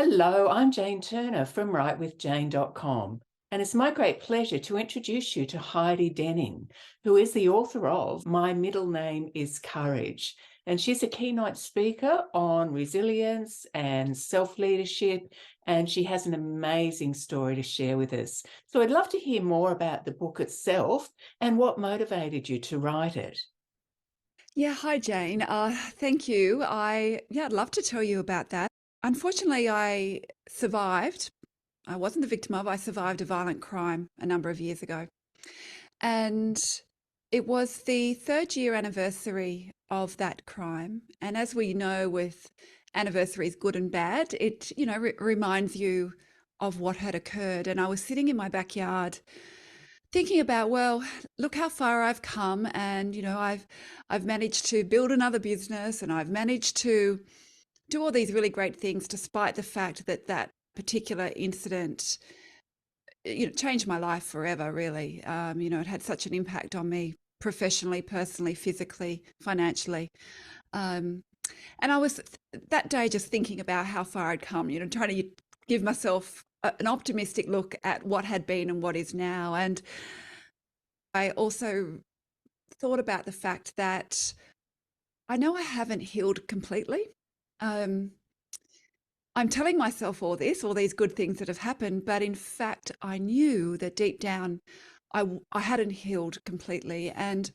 Hello, I'm Jane Turner from writewithjane.com, and it's my great pleasure to introduce you to Heidi Dening, who is the author of My Middle Name is Courage. And she's a keynote speaker on resilience and self-leadership, and she has an amazing story to share with us. So I'd love to hear more about the book itself and what motivated you to write it. Yeah, hi Jane. Thank you. I'd love to tell you about that. Unfortunately, I survived. I wasn't the victim of, I survived a violent crime a number of years ago. And it was the third year anniversary of that crime. And as we know, with anniversaries, good and bad, it, reminds you of what had occurred. And I was sitting in my backyard thinking about, well, look how far I've come, and I've managed to build another business, and I've managed to do all these really great things, despite the fact that that particular incident, changed my life forever. Really, it had such an impact on me professionally, personally, physically, financially. Um, and I was that day just thinking about how far I'd come, trying to give myself an optimistic look at what had been and what is now. And I also thought about the fact that I know I haven't healed completely. Um, I'm telling myself all these good things that have happened, but in fact, I knew that deep down I hadn't healed completely. And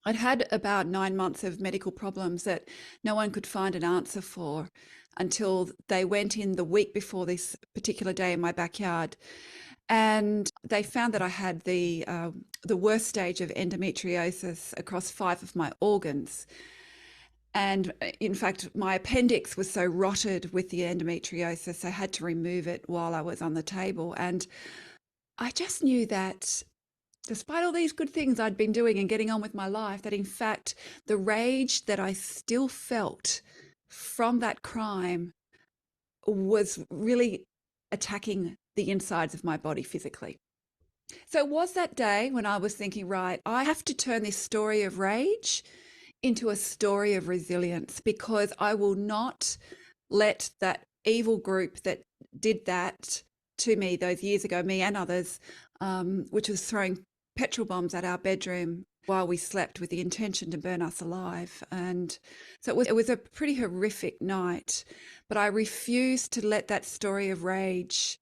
I'd had about 9 months of medical problems that no one could find an answer for until they went in the week before this particular day in my backyard. And they found that I had the worst stage of endometriosis across 5 of my organs. And in fact, my appendix was so rotted with the endometriosis, I had to remove it while I was on the table. And I just knew that despite all these good things I'd been doing and getting on with my life, that in fact, the rage that I still felt from that crime was really attacking the insides of my body physically. So it was that day when I was thinking, right, I have to turn this story of rage into a story of resilience, because I will not let that evil group that did that to me those years ago, me and others, which was throwing petrol bombs at our bedroom while we slept with the intention to burn us alive. And so it was a pretty horrific night, but I refused to let that story of rage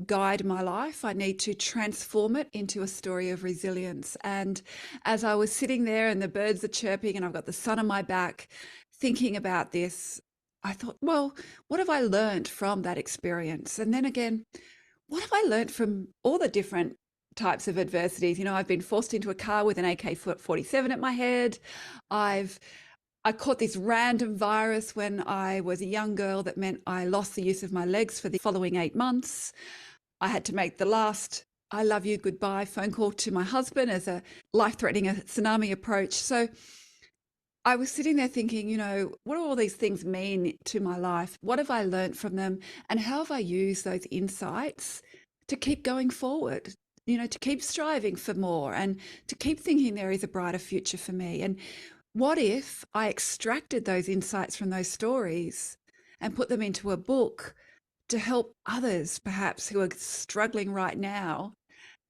guide my life. I need to transform it into a story of resilience. And as I was sitting there and the birds are chirping and I've got the sun on my back thinking about this, I thought, well, what have I learned from that experience? And then again, what have I learned from all the different types of adversities? I've been forced into a car with an AK-47 at my head. I caught this random virus when I was a young girl that meant I lost the use of my legs for the following 8 months. I had to make the last I love you goodbye phone call to my husband as a life-threatening tsunami approach. So I was sitting there thinking, what do all these things mean to my life? What have I learned from them? And how have I used those insights to keep going forward, to keep striving for more and to keep thinking there is a brighter future for me? And what if I extracted those insights from those stories and put them into a book to help others, perhaps, who are struggling right now,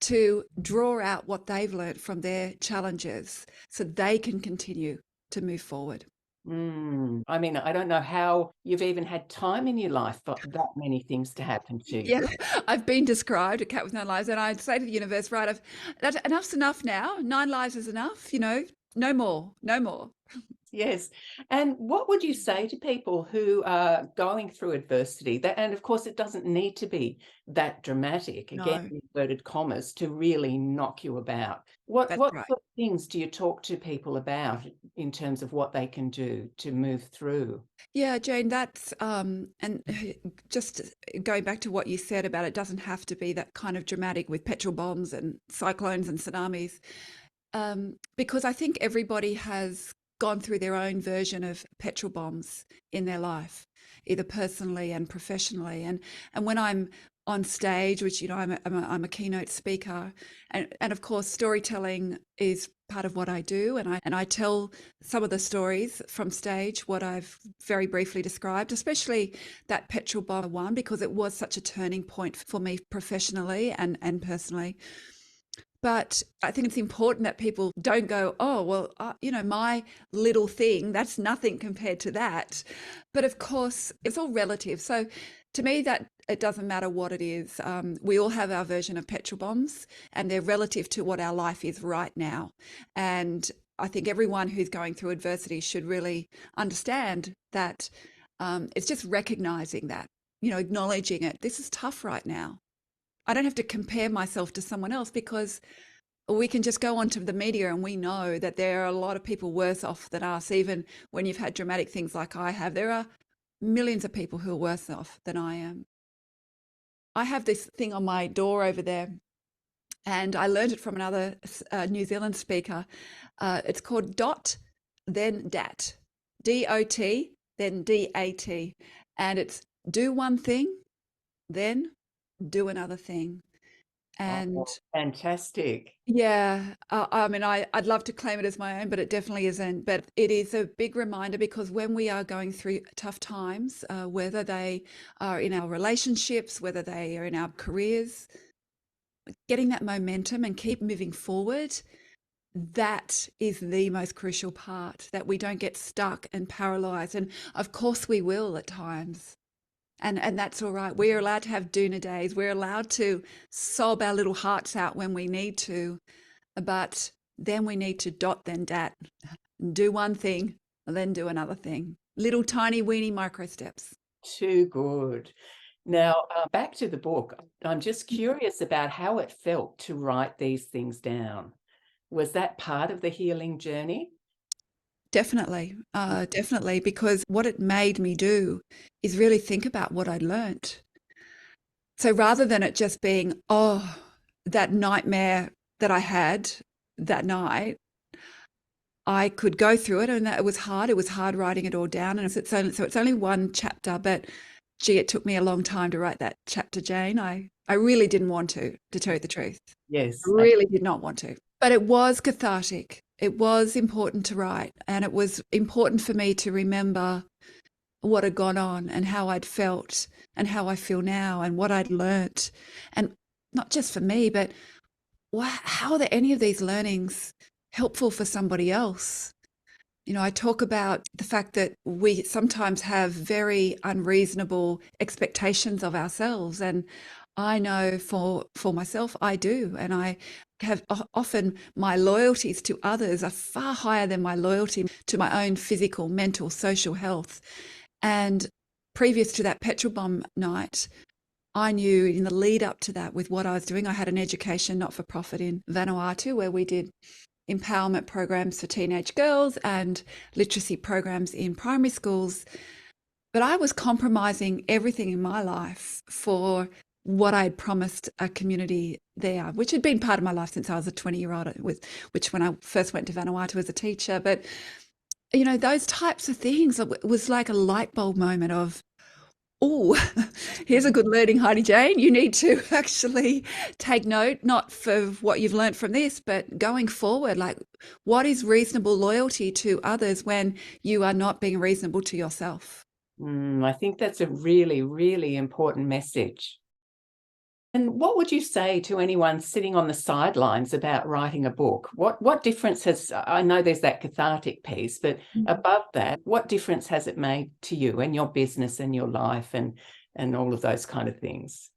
to draw out what they've learned from their challenges so they can continue to move forward? I mean, I don't know how you've even had time in your life for that many things to happen to Yeah, you. I've been described a cat with 9 lives, and I'd say to the universe, right, enough's enough now. 9 lives is enough, no more, no more. Yes. And what would you say to people who are going through adversity? And of course, it doesn't need to be that dramatic, again, No, inverted commas, to really knock you about. What that's what right. sort of things do you talk to people about in terms of what they can do to move through? Yeah, Jane, that's and just going back to what you said about it doesn't have to be that kind of dramatic with petrol bombs and cyclones and tsunamis, because I think everybody has gone through their own version of petrol bombs in their life, either personally and professionally. And when I'm on stage, which, I'm a keynote speaker. And of course, storytelling is part of what I do. And I tell some of the stories from stage, what I've very briefly described, especially that petrol bomb one, because it was such a turning point for me professionally and personally. But I think it's important that people don't go, oh, well, my little thing, that's nothing compared to that. But of course, it's all relative. So to me, that it doesn't matter what it is. We all have our version of petrol bombs, and they're relative to what our life is right now. And I think everyone who's going through adversity should really understand that it's just recognizing that, acknowledging it. This is tough right now. I don't have to compare myself to someone else, because we can just go onto the media and we know that there are a lot of people worse off than us. Even when you've had dramatic things like I have, there are millions of people who are worse off than I am. I have this thing on my door over there, and I learned it from another New Zealand speaker. It's called DOT, then DAT. DOT, then DAT. And it's do one thing, then do another thing. And Oh, fantastic. yeah, I mean, I'd love to claim it as my own, but it definitely isn't. But it is a big reminder, because when we are going through tough times, whether they are in our relationships, whether they are in our careers, getting that momentum and keep moving forward, that is the most crucial part, that we don't get stuck and paralyzed. And of course we will at times. And that's all right. We're allowed to have doona days. We're allowed to sob our little hearts out when we need to, but then we need to dot then dat, do one thing and then do another thing. Little tiny weeny micro steps. Too good. Now, back to the book. I'm just curious about how it felt to write these things down. Was that part of the healing journey? Definitely, definitely, because what it made me do is really think about what I'd learnt. So rather than it just being, oh, that nightmare that I had that night, I could go through it, and it was hard. It was hard writing it all down, and it's only one chapter, but gee, it took me a long time to write that chapter, Jane. I really didn't want to tell you the truth. Yes. I really did not want to. But it was cathartic. It was important to write, and it was important for me to remember what had gone on and how I'd felt and how I feel now and what I'd learnt. And not just for me, but how are any of these learnings helpful for somebody else? I talk about the fact that we sometimes have very unreasonable expectations of ourselves. And I know for myself, I do. And I have often my loyalties to others are far higher than my loyalty to my own physical, mental, social health. And previous to that petrol bomb night, I knew in the lead up to that, with what I was doing, I had an education not-for-profit in Vanuatu where we did empowerment programs for teenage girls and literacy programs in primary schools. But I was compromising everything in my life for what I'd promised a community there, which had been part of my life since I was a 20-year-old, which when I first went to Vanuatu as a teacher. But, those types of things, it was like a light bulb moment of, oh, here's a good learning, Heidi Jane. You need to actually take note, not for what you've learned from this, but going forward, like what is reasonable loyalty to others when you are not being reasonable to yourself? I think that's a really, really important message. And what would you say to anyone sitting on the sidelines about writing a book? What difference I know there's that cathartic piece, but above that, what difference has it made to you and your business and your life and all of those kind of things?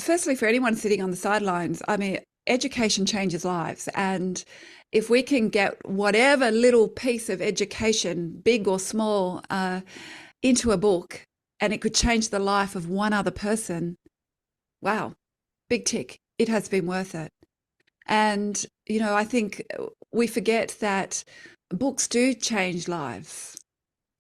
Firstly, for anyone sitting on the sidelines, I mean, education changes lives. And if we can get whatever little piece of education, big or small, into a book, and it could change the life of one other person, wow, big tick. It has been worth it. And, I think we forget that books do change lives.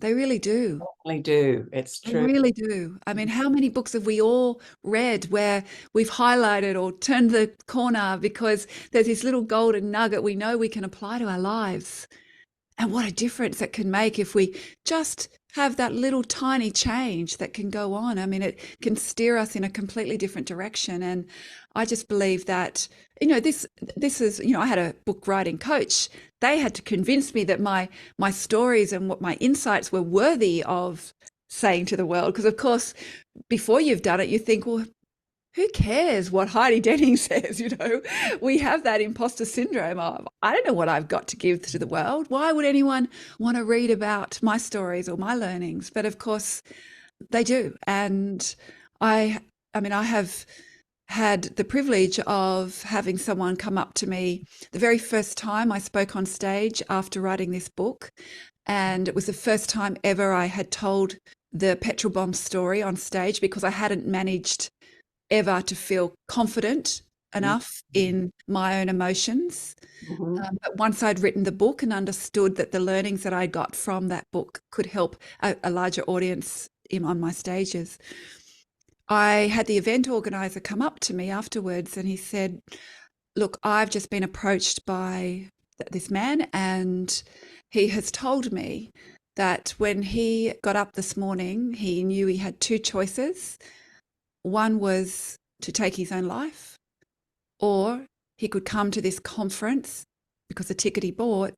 They really do. They do. It's They true. really do. I mean, how many books have we all read where we've highlighted or turned the corner because there's this little golden nugget we know we can apply to our lives? And what a difference it can make if we just have that little tiny change that can go on. I mean, it can steer us in a completely different direction. And I just believe that, this is, I had a book writing coach. They had to convince me that my stories and what my insights were worthy of saying to the world. Because of course, before you've done it, you think, well, who cares what Heidi Dening says? We have that imposter syndrome of, I don't know what I've got to give to the world. Why would anyone want to read about my stories or my learnings? But of course, they do. And I, I mean, I have had the privilege of having someone come up to me the very first time I spoke on stage after writing this book. And it was the first time ever I had told the petrol bomb story on stage, because I hadn't managed ever to feel confident enough in my own emotions. Mm-hmm. But once I'd written the book and understood that the learnings that I got from that book could help a larger audience on my stages, I had the event organizer come up to me afterwards and he said, look, I've just been approached by this man, and he has told me that when he got up this morning, he knew he had two choices. One was to take his own life, or he could come to this conference because the ticket he bought.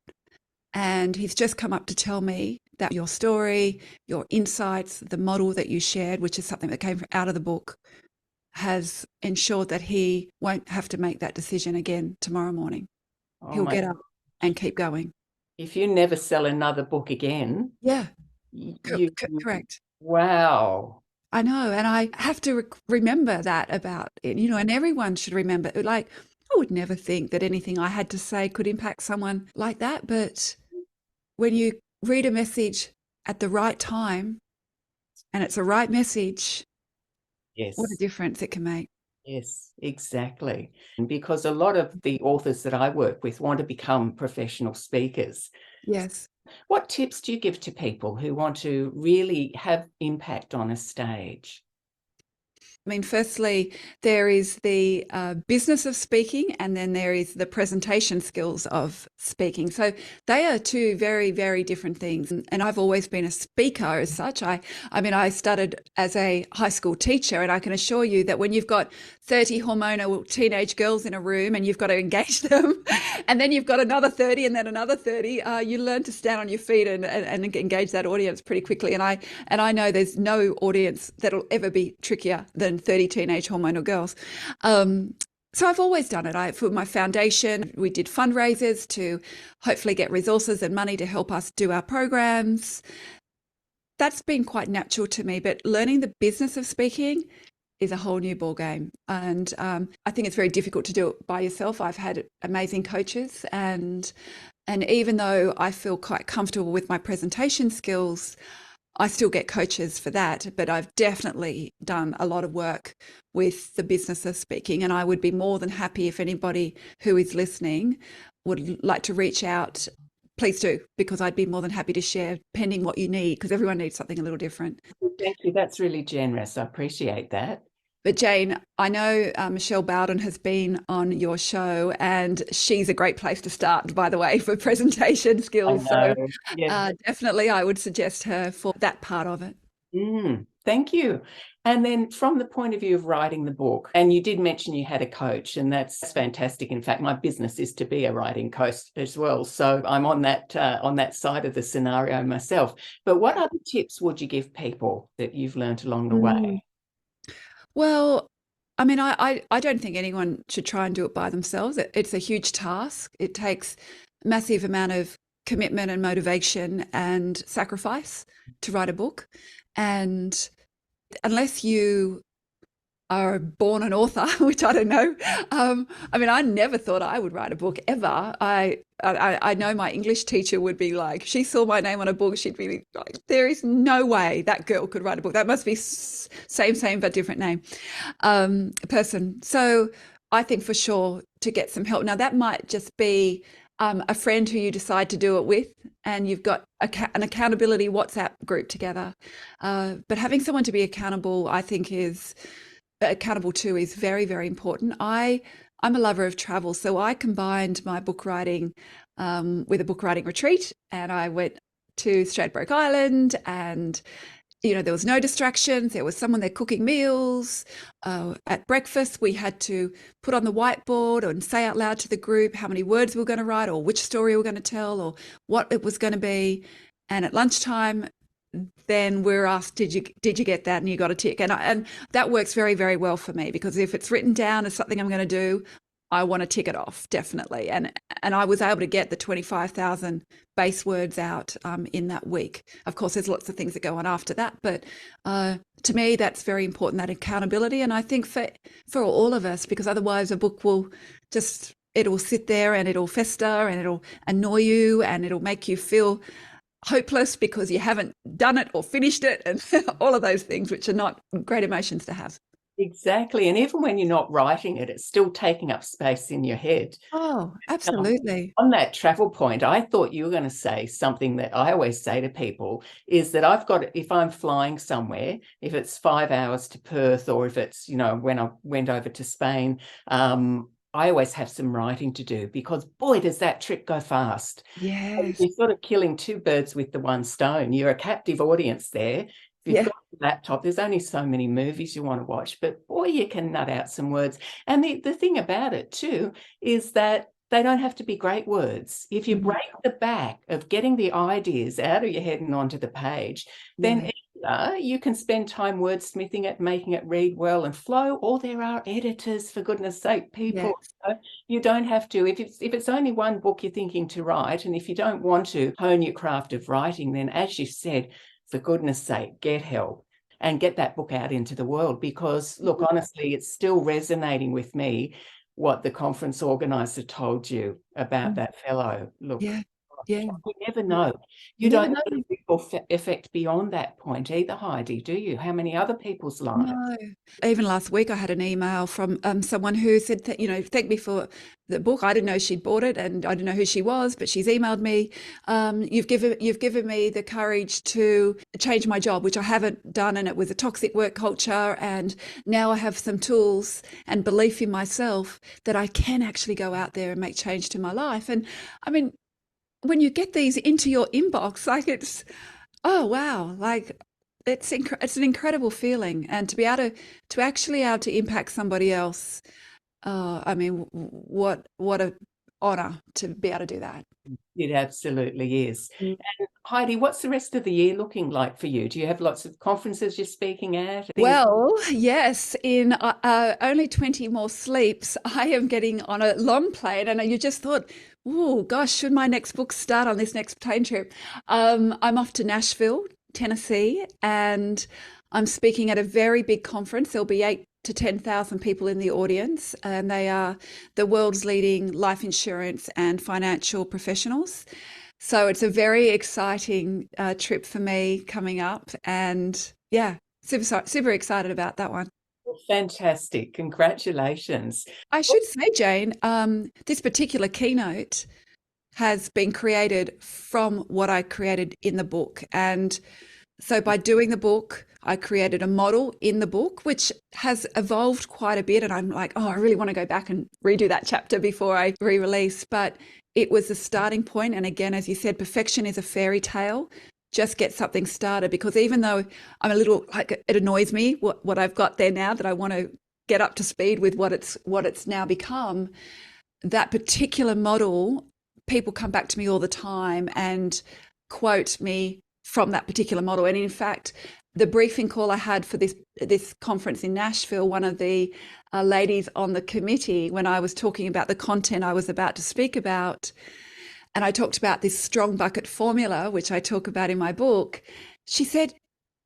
And he's just come up to tell me that your story, your insights, the model that you shared, which is something that came out of the book, has ensured that he won't have to make that decision again tomorrow morning. Oh He'll my, get up and keep going. if you never sell another book again, Yeah, you, correct. wow. I know. And I have to remember that about it, and everyone should remember. Like, I would never think that anything I had to say could impact someone like that. But when you read a message at the right time and it's a right message, what a Yes. difference it can make. Yes, exactly. Because a lot of the authors that I work with want to become professional speakers. Yes. What tips do you give to people who want to really have impact on a stage? I mean, firstly, there is the business of speaking, and then there is the presentation skills of speaking. So they are two very, very different things. And I've always been a speaker as such. I mean, I started as a high school teacher, and I can assure you that when you've got 30 hormonal teenage girls in a room and you've got to engage them, and then you've got another 30 and then another 30, you learn to stand on your feet and engage that audience pretty quickly. And I know there's no audience that'll ever be trickier than 30 teenage hormonal girls. So I've always done it. For my foundation, we did fundraisers to hopefully get resources and money to help us do our programs. That's been quite natural to me, but learning the business of speaking is a whole new ball game. And I think it's very difficult to do it by yourself. I've had amazing coaches, and even though I feel quite comfortable with my presentation skills, I still get coaches for that. But I've definitely done a lot of work with the business of speaking, and I would be more than happy if anybody who is listening would like to reach out. Please do, because I'd be more than happy to share, pending what you need, because everyone needs something a little different. Thank you. That's really generous. I appreciate that. But Jane, I know Michelle Bowden has been on your show, and she's a great place to start, by the way, for presentation I skills. So know. Yeah. definitely I would suggest her for that part of it. Thank you. And then from the point of view of writing the book, and you did mention you had a coach, and that's fantastic. In fact, my business is to be a writing coach as well. So I'm on that side of the scenario myself. But what other tips would you give people that you've learned along the way? Well, I mean, I don't think anyone should try and do it by themselves. It's a huge task. It takes a massive amount of commitment and motivation and sacrifice to write a book. And unless you are born an author, which I don't know. I mean, I never thought I would write a book ever. I know my English teacher would be like, she saw my name on a book, she'd be like, there is no way that girl could write a book. That must be same but different name person. So I think for sure to get some help. Now that might just be a friend who you decide to do it with, and you've got an accountability WhatsApp group together. But having someone to be accountable, I think, is very, very important. I'm a lover of travel, so I combined my book writing with a book writing retreat, and I went to Stradbroke Island, and there was no distractions. There was someone there cooking meals. At breakfast, we had to put on the whiteboard and say out loud to the group how many words we were going to write, or which story we were going to tell, or what it was going to be. And at lunchtime, then we're asked, did you get that? And you got a tick. And that works very, very well for me, because if it's written down as something I'm going to do, I want to tick it off, definitely. And I was able to get the 25,000 base words out in that week. Of course, there's lots of things that go on after that, but to me, that's very important, that accountability. And I think for all of us, because otherwise a book will it'll sit there and it'll fester and it'll annoy you and it'll make you feel hopeless because you haven't done it or finished it, and all of those things, which are not great emotions to have. Exactly. And even when you're not writing it, it's still taking up space in your head. Oh, absolutely. On that travel point, I thought you were going to say something that I always say to people, is that if I'm flying somewhere, if it's 5 hours to Perth, or if it's, when I went over to Spain, I always have some writing to do, because boy, does that trip go fast. Yes. You're sort of killing two birds with the one stone. You're a captive audience there. If you've got a laptop, there's only so many movies you want to watch, but boy, you can nut out some words. And the thing about it too is that they don't have to be great words. If you break the back of getting the ideas out of your head and onto the page, then either you can spend time wordsmithing it, making it read well and flow, or there are editors, for goodness sake, people. Yes. You don't have to. If it's only one book you're thinking to write, and if you don't want to hone your craft of writing, then as you said, for goodness sake, get help and get that book out into the world. Because look, honestly, it's still resonating with me what the conference organizer told you about that fellow. Look, you never know. You don't know the ripple effect beyond that point either, Heidi, do you? How many other people's lives? No. Even last week, I had an email from someone who said that, thank me for the book. I didn't know she'd bought it, and I didn't know who she was, but she's emailed me. You've given me the courage to change my job, which I haven't done, and it was a toxic work culture. And now I have some tools and belief in myself that I can actually go out there and make change to my life. And I mean, when you get these into your inbox, like oh wow, like it's an incredible feeling, and to be able to impact somebody else. I mean, what a honor to be able to do that. It absolutely is. And Heidi, what's the rest of the year looking like for you? Do you have lots of conferences you're speaking at? Well, yes, in only 20 more sleeps, I am getting on a long plane, and you just thought, oh gosh, should my next book start on this next plane trip? I'm off to Nashville, Tennessee, and I'm speaking at a very big conference. There'll be 8,000 to 10,000 people in the audience, and they are the world's leading life insurance and financial professionals. So it's a very exciting trip for me coming up, and yeah, super excited about that one. Fantastic. Congratulations. I should say, Jane, this particular keynote has been created from what I created in the book. And so by doing the book, I created a model in the book, which has evolved quite a bit. And I'm like, oh, I really want to go back and redo that chapter before I re-release. But it was the starting point. And again, as you said, perfection is a fairy tale. Just get something started, because even though I'm a little, like, it annoys me what I've got there now, that I want to get up to speed with what it's now become, that particular model, people come back to me all the time and quote me from that particular model. And in fact, the briefing call I had for this conference in Nashville, one of the ladies on the committee, when I was talking about the content I was about to speak about, and I talked about this strong bucket formula, which I talk about in my book, she said,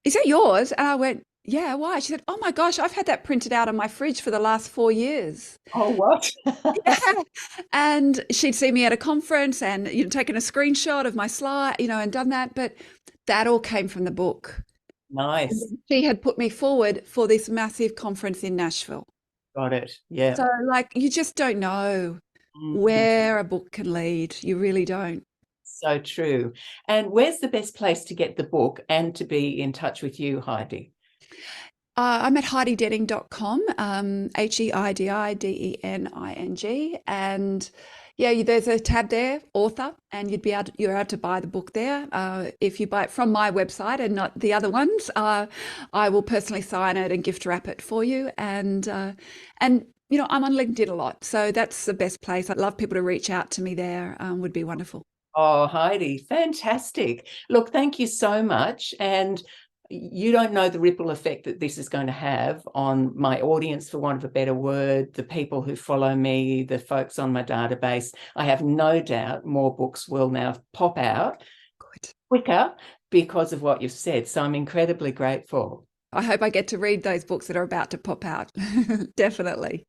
"Is that yours?" And I went, "Yeah, why?" She said, "Oh my gosh, I've had that printed out on my fridge for the last 4 years." Oh, what? Yeah. And she'd seen me at a conference and taken a screenshot of my slide, and done that. But that all came from the book. Nice. She had put me forward for this massive conference in Nashville. Got it. Yeah. So, like, you just don't know where a book can lead. You really don't. So true. And where's the best place to get the book and to be in touch with you, Heidi? I'm at HeidiDening.com, HeidiDening. And Yeah, there's a tab there, author, and you're able to buy the book there. If you buy it from my website and not the other ones, I will personally sign it and gift wrap it for you. And I'm on LinkedIn a lot, so that's the best place. I'd love people to reach out to me there. Would be wonderful. Oh, Heidi, fantastic. Look, thank you so much. And you don't know the ripple effect that this is going to have on my audience, for want of a better word, the people who follow me, the folks on my database. I have no doubt more books will now pop out Good. quicker because of what you've said. So I'm incredibly grateful. I hope I get to read those books that are about to pop out. Definitely.